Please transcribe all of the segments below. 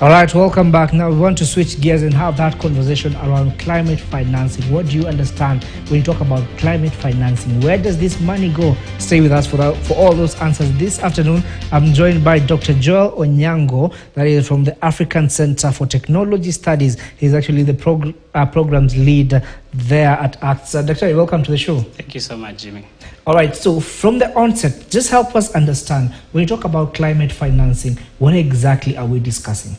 All right, welcome back. Now we want to switch gears and have that conversation around climate financing. What do you understand when you talk about climate financing? Where does this money go? Stay with us for all those answers. This afternoon, I'm joined by Dr. Joel Onyango, that is from the African Center for Technology Studies. He's actually the program's lead there at ACTS. Dr. welcome to the show. Thank you so much, Jimmy. All right, so from the onset, just help us understand, when you talk about climate financing, what exactly are we discussing?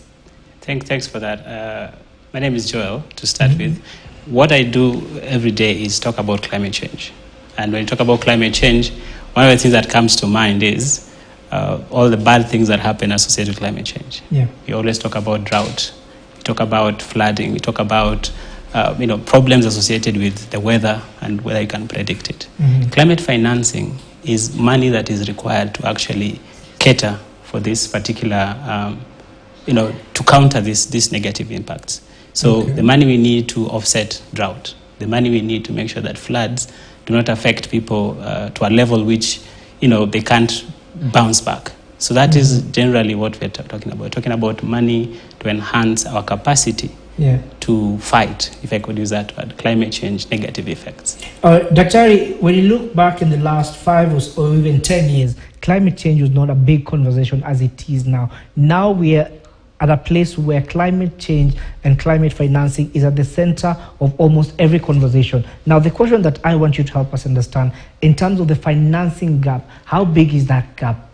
Thanks for that. My name is Joel, to start with. What I do every day is talk about climate change. And when you talk about climate change, one of the things that comes to mind is all the bad things that happen associated with climate change. Yeah. We always talk about drought. We talk about flooding. We talk about problems associated with the weather and whether you can predict it. Climate financing is money that is required to actually cater for this particular to counter these negative impacts. So the money we need to offset drought, the money we need to make sure that floods do not affect people to a level which, they can't bounce back. So that is generally what we're talking about. We're talking about money to enhance our capacity to fight, if I could use that word, climate change negative effects. Dr. when you look back in the last 5 or even 10 years, climate change was not a big conversation as it is now. Now we are at a place where climate change and climate financing is at the center of almost every conversation. Now, the question that I want you to help us understand, in terms of the financing gap, how big is that gap?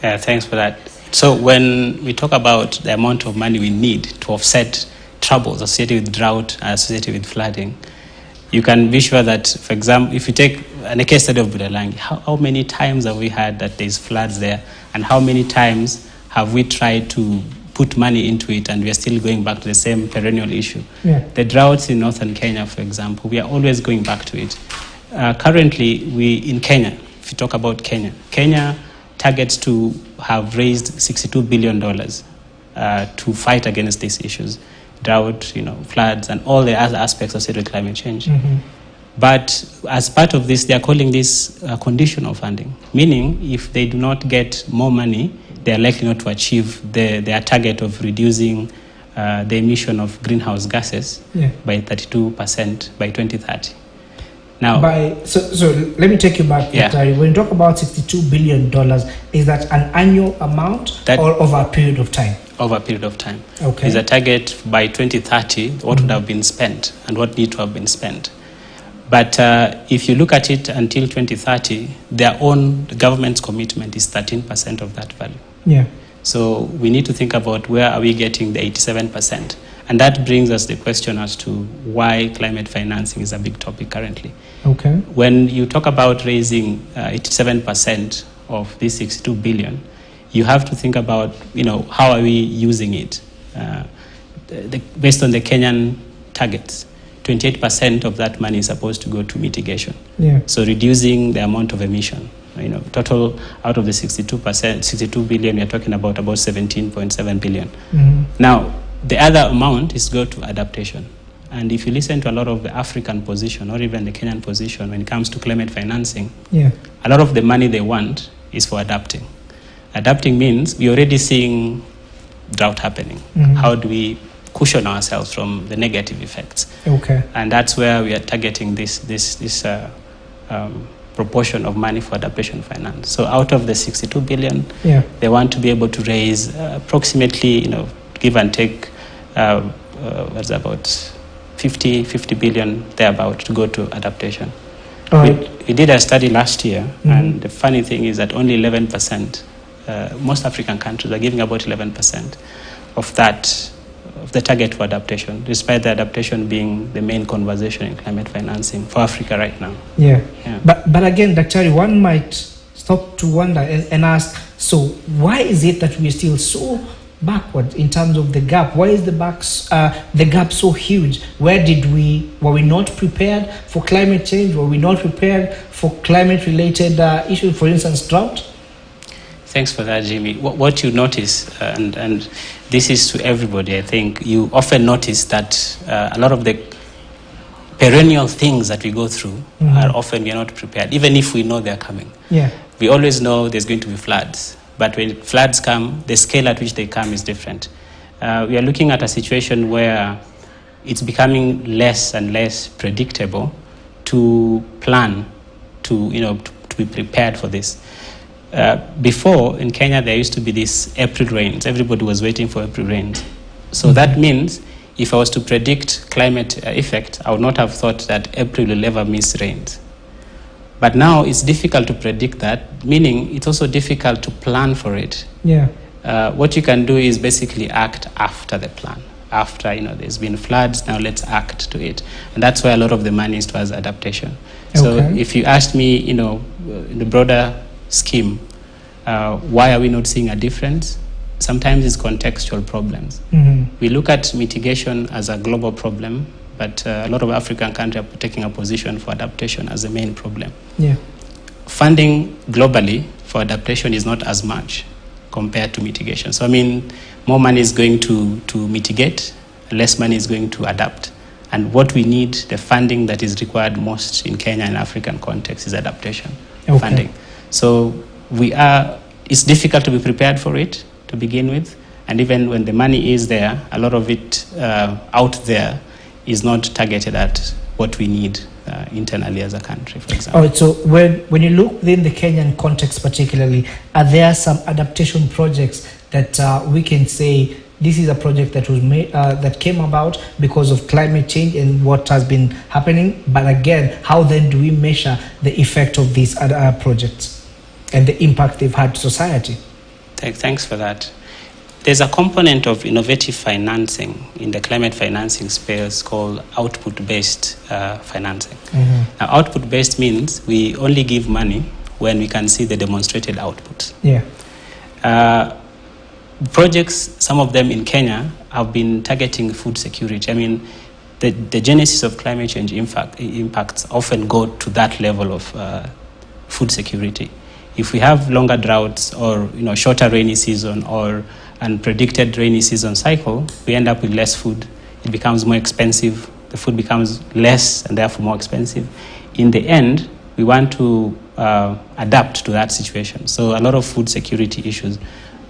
Yeah, thanks for that. So when we talk about the amount of money we need to offset troubles associated with drought, associated with flooding, you can be sure that, for example, if you take a case study of Budalangi, how many times have we had that there's floods there, and how many times have we tried to put money into it and we are still going back to the same perennial issue? The droughts in northern Kenya, for example, we are always going back to it. Currently, in Kenya, if you talk about Kenya targets to have raised $62 billion to fight against these issues, drought, floods, and all the other aspects associated with climate change. But as part of this, they are calling this conditional funding, meaning if they do not get more money, they are likely not to achieve their target of reducing the emission of greenhouse gases by 32% by 2030. Now, so let me take you back. When you talk about $62 billion, is that an annual amount or over a period of time? Over a period of time. Okay. Is a target by 2030, what would have been spent and what need to have been spent. But if you look at it until 2030, the government's commitment is 13% of that value. So we need to think about where are we getting the 87%. And that brings us the question as to why climate financing is a big topic currently. Okay. When you talk about raising 87% of this 62 billion, you have to think about, how are we using it? Based on the Kenyan targets, 28% of that money is supposed to go to mitigation. So reducing the amount of emission. Total out of the 62 billion, we are talking about 17.7 billion. Now, the other amount is go to adaptation. And if you listen to a lot of the African position or even the Kenyan position when it comes to climate financing, a lot of the money they want is for adapting. Adapting means we're already seeing drought happening. How do we cushion ourselves from the negative effects? And that's where we are targeting this proportion of money for adaptation finance. So out of the 62 billion, they want to be able to raise approximately, give and take, what's about 50 billion thereabout to go to adaptation. We did a study last year, and the funny thing is that only 11%, most African countries are giving about 11% of that, of the target for adaptation, despite the adaptation being the main conversation in climate financing for Africa right now. But again, Dr. one might stop to wonder and ask, so why is it that we're still so backward in terms of the gap? Why is the gap so huge? Were we not prepared for climate change? Were we not prepared for climate-related issues, for instance, drought? Thanks for that, Jimmy. What you notice, and this is to everybody, I think, you often notice that a lot of the perennial things that we go through are often we're not prepared, even if we know they're coming. We always know there's going to be floods. But when floods come, the scale at which they come is different. we are looking at a situation where it's becoming less and less predictable to plan, to be prepared for this. Before, in Kenya, there used to be these April rains. Everybody was waiting for April rains. So that means if I was to predict climate effect, I would not have thought that April will ever miss rains. But now it's difficult to predict that, meaning it's also difficult to plan for it. Yeah. What you can do is basically act after the plan. After there's been floods, now let's act to it, and that's why a lot of the money is towards adaptation. So if you asked me, in the broader scheme, why are we not seeing a difference? Sometimes it's contextual problems. We look at mitigation as a global problem, but a lot of African countries are taking a position for adaptation as the main problem. Yeah. Funding globally for adaptation is not as much compared to mitigation. So more money is going to mitigate, less money is going to adapt. And what we need, the funding that is required most in Kenya and African context, is adaptation funding. So it's difficult to be prepared for it to begin with. And even when the money is there, a lot of it out there is not targeted at what we need internally as a country, for example. All right, so when you look within the Kenyan context particularly, are there some adaptation projects that we can say this is a project that was made, that came about because of climate change and what has been happening? But again, how then do we measure the effect of these projects and the impact they've had to society? Thanks for that. There's a component of innovative financing in the climate financing space called output-based financing. Now, output-based means we only give money when we can see the demonstrated output. Yeah. Projects, some of them in Kenya, have been targeting food security. The genesis of climate change impacts often go to that level of food security. If we have longer droughts or shorter rainy season or unpredicted rainy season cycle, we end up with less food. It becomes more expensive. The food becomes less and therefore more expensive. In the end, we want to adapt to that situation. So a lot of food security issues.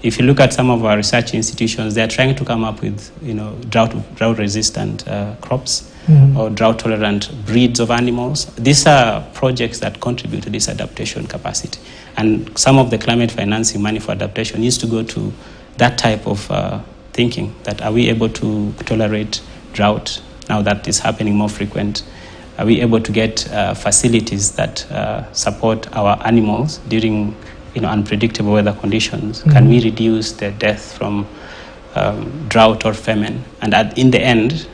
If you look at some of our research institutions, they're trying to come up with drought-resistant crops or drought-tolerant breeds of animals. These are projects that contribute to this adaptation capacity. And some of the climate financing money for adaptation needs to go to that type of thinking, that are we able to tolerate drought now that is happening more frequent? Are we able to get facilities that support our animals during unpredictable weather conditions? Can we reduce the death from drought or famine? And in the end,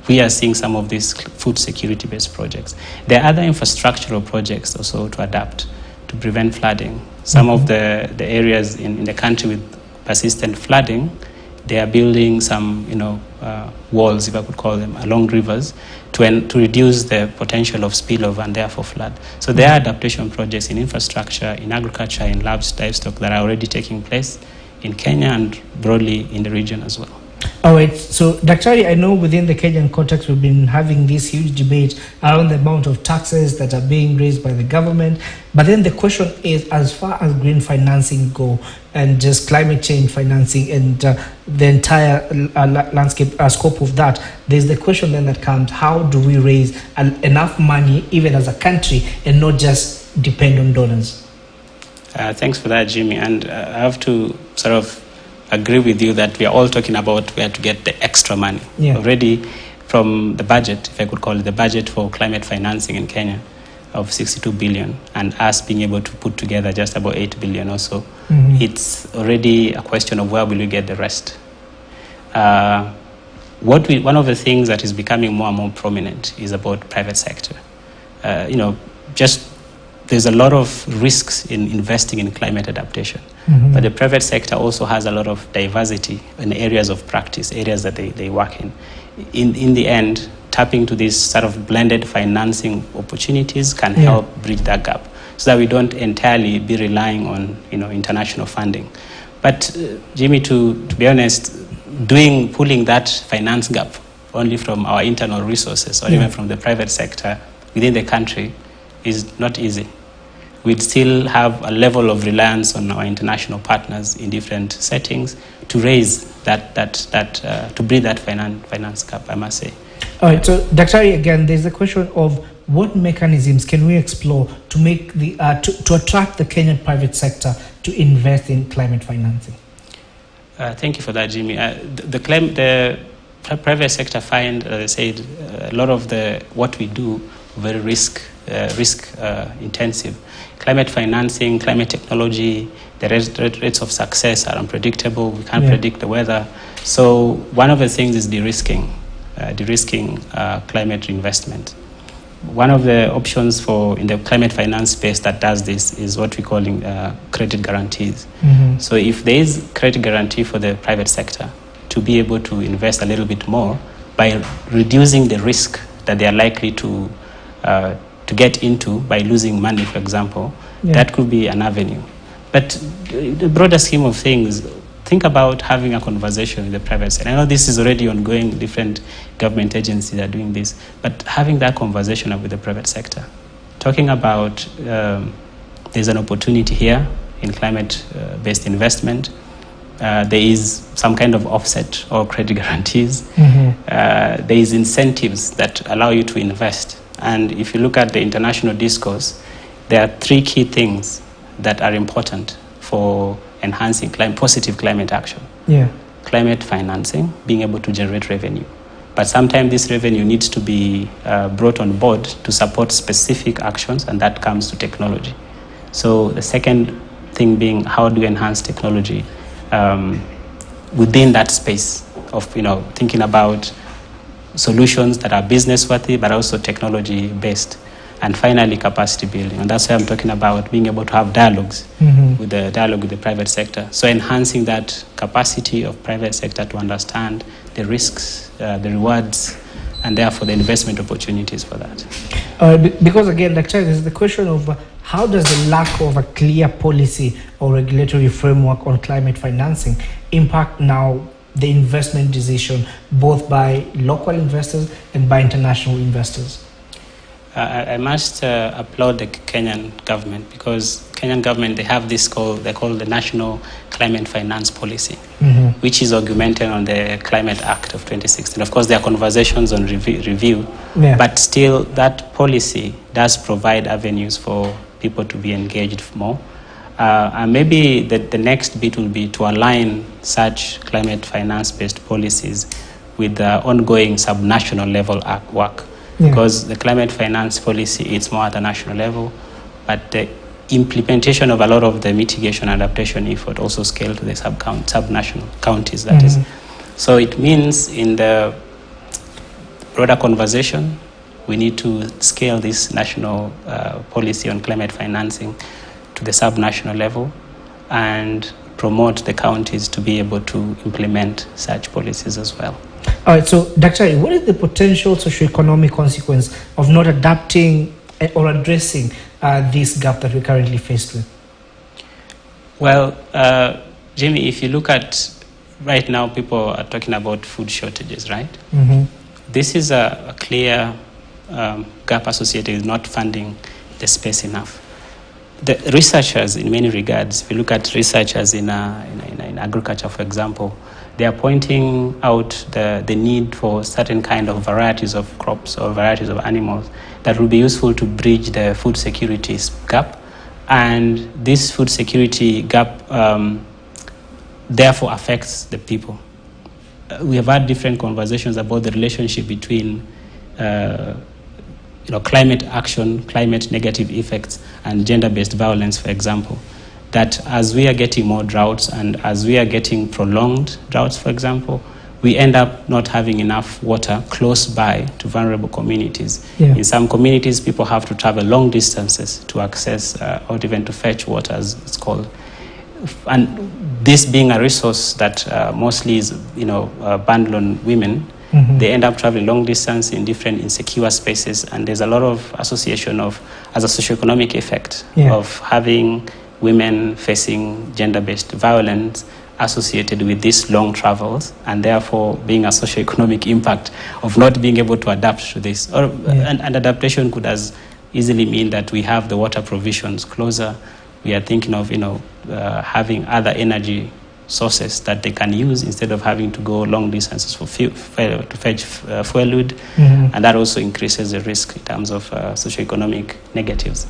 we are seeing some of these food security-based projects. There are other infrastructural projects also to adapt, to prevent flooding. Some of the areas in the country with persistent flooding, they are building some walls, if I could call them, along rivers to reduce the potential of spillover and therefore flood. So there are adaptation projects in infrastructure, in agriculture, in livestock that are already taking place in Kenya and broadly in the region as well. All right, so Daktari, I know within the Kenyan context we've been having this huge debate around the amount of taxes that are being raised by the government, but then the question is, as far as green financing go and just climate change financing and the entire landscape scope of that, there's the question then that comes, how do we raise enough money even as a country and not just depend on donors? Thanks for that, Jimmy, and I have to sort of agree with you that we are all talking about where to get the extra money. Yeah. Already from the budget, if I could call it the budget for climate financing in Kenya of 62 billion and us being able to put together just about 8 billion or so, it's already a question of where will we get the rest. One of the things that is becoming more and more prominent is about private sector. There's a lot of risks in investing in climate adaptation, but the private sector also has a lot of diversity in areas of practice, areas that they work in. In the end, tapping to these sort of blended financing opportunities can help bridge that gap so that we don't entirely be relying on international funding. But Jimmy, to be honest, pulling that finance gap only from our internal resources or even from the private sector within the country is not easy. we'd still have a level of reliance on our international partners in different settings to raise to bridge that finance gap, I must say. All right, so Dr. again, there's a question of what mechanisms can we explore to make to attract the Kenyan private sector to invest in climate financing? Thank you for that, Jimmy. The private sector find, as I said, a lot of what we do very risk intensive. Climate financing, climate technology, the rates of success are unpredictable. We can't predict the weather. So one of the things is de-risking climate investment. One of the options in the climate finance space that does this is what we call credit guarantees. Mm-hmm. So if there is credit guarantee for the private sector to be able to invest a little bit more by reducing the risk that they are likely to get into by losing money, for example, that could be an avenue. But the broader scheme of things, think about having a conversation with the private sector. I know this is already ongoing, different government agencies are doing this, but having that conversation with the private sector, talking about there's an opportunity here in climate-based investment. There is some kind of offset or credit guarantees. Mm-hmm. There is incentives that allow you to invest. And if you look at the international discourse, there are three key things that are important for enhancing positive climate action. Yeah. Climate financing, being able to generate revenue. But sometimes this revenue needs to be brought on board to support specific actions, and that comes to technology. So the second thing being, how do you enhance technology within that space of thinking about solutions that are business worthy but also technology based. And finally, capacity building. And that's why I'm talking about being able to have dialogue with the private sector. So enhancing that capacity of private sector to understand the risks, the rewards, and therefore the investment opportunities for that. Because again, Dr. There's the question of how does the lack of a clear policy or regulatory framework on climate financing impact now the investment decision, both by local investors and by international investors? I must applaud the Kenyan government, because Kenyan government, they have this they call the National Climate Finance Policy, which is augmented on the Climate Act of 2016. Of course, there are conversations on review, but still that policy does provide avenues for people to be engaged more. And maybe the next bit will be to align such climate finance-based policies with the ongoing subnational level work. Because the climate finance policy, it's more at a national level, but the implementation of a lot of the mitigation and adaptation effort also scale to the subnational counties, that is. So it means in the broader conversation, we need to scale this national policy on climate financing to the subnational level and promote the counties to be able to implement such policies as well. All right, so Dr. what is the potential socioeconomic consequence of not adapting or addressing this gap that we're currently faced with? Well, Jimmy, if you look at right now, people are talking about food shortages, right? Mm-hmm. This is a clear gap associated with not funding the space enough. The researchers, in many regards, if you look at researchers in agriculture, for example, they are pointing out the need for certain kind of varieties of crops or varieties of animals that will be useful to bridge the food security gap. And this food security gap therefore affects the people. We have had different conversations about the relationship between climate action, climate negative effects, and gender-based violence, for example. That as we are getting more droughts and as we are getting prolonged droughts, for example, we end up not having enough water close by to vulnerable communities. Yeah. In some communities, people have to travel long distances to access or even to fetch water, as it's called. And this being a resource that mostly is bundled on women, they end up traveling long distance in different insecure spaces, and there's a lot of association as a socioeconomic effect of having women facing gender-based violence associated with these long travels, and therefore being a socioeconomic impact of not being able to adapt to this. And adaptation could easily mean that we have the water provisions closer. We are thinking of, having other energy sources that they can use instead of having to go long distances to fetch fuel wood. And that also increases the risk in terms of socioeconomic negatives.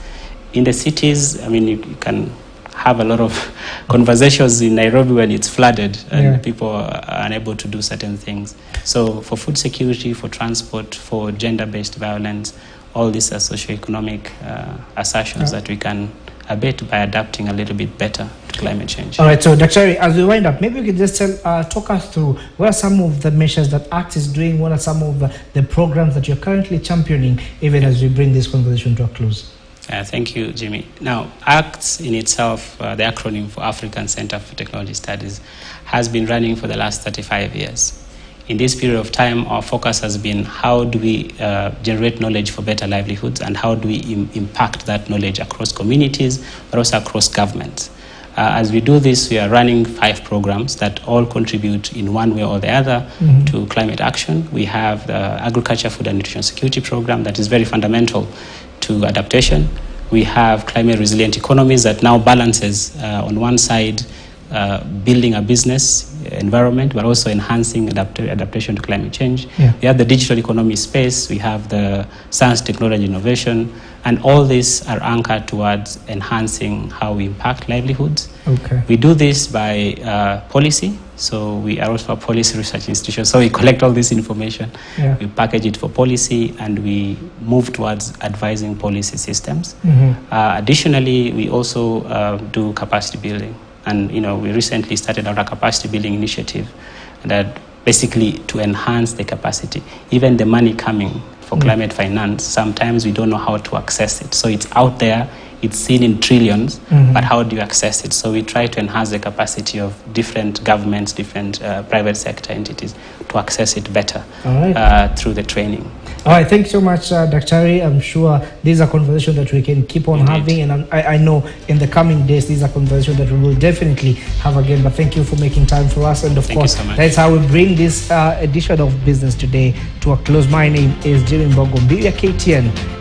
In the cities, I mean, you can have a lot of conversations in Nairobi when it's flooded and people are unable to do certain things. So for food security, for transport, for gender-based violence, all these are socioeconomic assertions that we can abate by adapting a little bit better to climate change. All right, so Dr. as we wind up, maybe we could just talk us through what are some of the measures that ACT is doing, what are some of the programs that you're currently championing, even as we bring this conversation to a close. Thank you, Jimmy. Now, ACT in itself, the acronym for African Center for Technology Studies, has been running for the last 35 years. In this period of time, our focus has been how do we generate knowledge for better livelihoods, and how do we impact that knowledge across communities, but also across governments. As we do this, we are running 5 programs that all contribute in one way or the other to climate action. We have the Agriculture, Food and Nutrition Security Program that is very fundamental to adaptation. We have climate resilient economies that now balances on one side building a business environment, but also enhancing adaptation to climate change. We have the digital economy space, we have the science, technology, innovation, and all these are anchored towards enhancing how we impact livelihoods. We do this by policy. So we are also a policy research institution. So we collect all this information, we package it for policy, and we move towards advising policy systems. Additionally, we also do capacity building. And we recently started out a capacity building initiative that basically to enhance the capacity. Even the money coming for climate finance, sometimes we don't know how to access it. So it's out there, it's seen in trillions, but how do you access it? So we try to enhance the capacity of different governments, different private sector entities to access it better through the training. All right, thank you so much, Dr. I'm sure these are conversations that we can keep on having, and I know in the coming days these are conversations that we will definitely have again. But thank you for making time for us, and of course, that's how we bring this edition of Business Today to a close. My name is Jimmy Mbogombi, KTN.